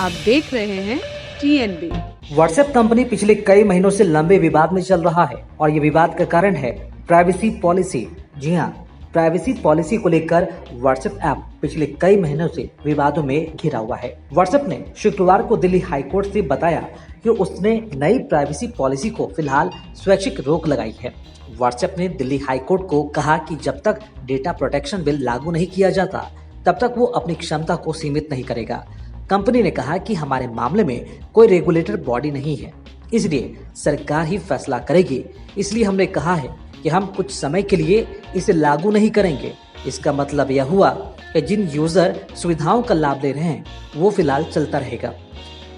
आप देख रहे हैं TNB। व्हाट्सएप कंपनी पिछले कई महीनों से लंबे विवाद में चल रहा है और ये विवाद का कारण है प्राइवेसी पॉलिसी। जी हाँ, प्राइवेसी पॉलिसी को लेकर व्हाट्सएप ऐप पिछले कई महीनों से विवादों में घिरा हुआ है। व्हाट्सएप ने शुक्रवार को दिल्ली हाईकोर्ट से बताया कि उसने नई प्राइवेसी पॉलिसी को फिलहाल स्वैच्छिक रोक लगाई है। व्हाट्सएप ने दिल्ली हाईकोर्ट को कहा कि जब तक डेटा प्रोटेक्शन बिल लागू नहीं किया जाता तब तक वो अपनी क्षमता को सीमित नहीं करेगा। कंपनी ने कहा कि हमारे मामले में कोई रेगुलेटर बॉडी नहीं है, इसलिए सरकार ही फैसला करेगी। इसलिए हमने कहा है कि हम कुछ समय के लिए इसे लागू नहीं करेंगे। इसका मतलब यह हुआ कि जिन यूजर सुविधाओं का लाभ ले रहे हैं वो फिलहाल चलता रहेगा।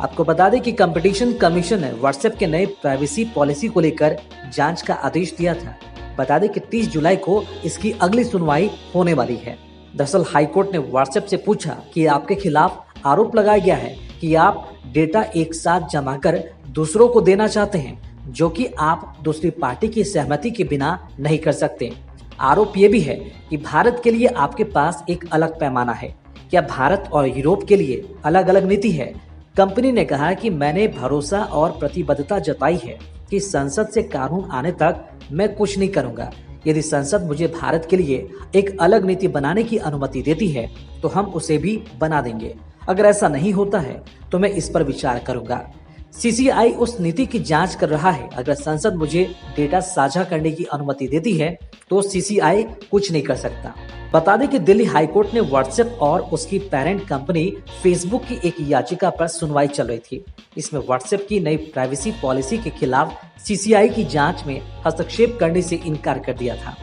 आपको बता दें कि कंपटीशन कमीशन ने व्हाट्सएप के नए प्राइवेसी पॉलिसी को लेकर जांच का आदेश दिया था। बता दें कि 30 जुलाई को इसकी अगली सुनवाई होने वाली है। दरअसल हाईकोर्ट ने व्हाट्सएप से पूछा कि आपके खिलाफ आरोप लगाया गया है कि आप डेटा एक साथ जमा कर दूसरों को देना चाहते हैं, जो कि आप दूसरी पार्टी की सहमति के बिना नहीं कर सकते। आरोप ये भी है कि भारत के लिए आपके पास एक अलग पैमाना है। क्या भारत और यूरोप के लिए अलग अलग नीति है? कंपनी ने कहा कि मैंने भरोसा और प्रतिबद्धता जताई है कि संसद से कानून आने तक मैं कुछ नहीं करूंगा। यदि संसद मुझे भारत के लिए एक अलग नीति बनाने की अनुमति देती है तो हम उसे भी बना देंगे। अगर ऐसा नहीं होता है तो मैं इस पर विचार करूंगा। CCI उस नीति की जांच कर रहा है। अगर संसद मुझे डेटा साझा करने की अनुमति देती है तो CCI कुछ नहीं कर सकता। बता दें कि दिल्ली हाईकोर्ट ने व्हाट्सएप और उसकी पेरेंट कंपनी फेसबुक की एक याचिका पर सुनवाई चल रही थी। इसमें व्हाट्सएप की नई प्राइवेसी पॉलिसी के खिलाफ CCI की जांच में हस्तक्षेप करने से इनकार कर दिया था।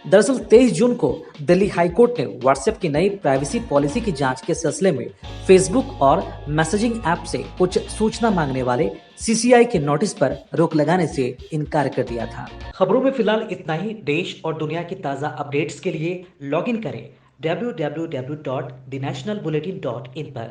दरअसल 23 जून को दिल्ली हाईकोर्ट ने व्हाट्सएप की नई प्राइवेसी पॉलिसी की जांच के सिलसिले में फेसबुक और मैसेजिंग ऐप से कुछ सूचना मांगने वाले CCI के नोटिस पर रोक लगाने से इनकार कर दिया था। खबरों में फिलहाल इतना ही। देश और दुनिया की ताज़ा अपडेट्स के लिए लॉगिन करें www.thenationalbulletin.in पर।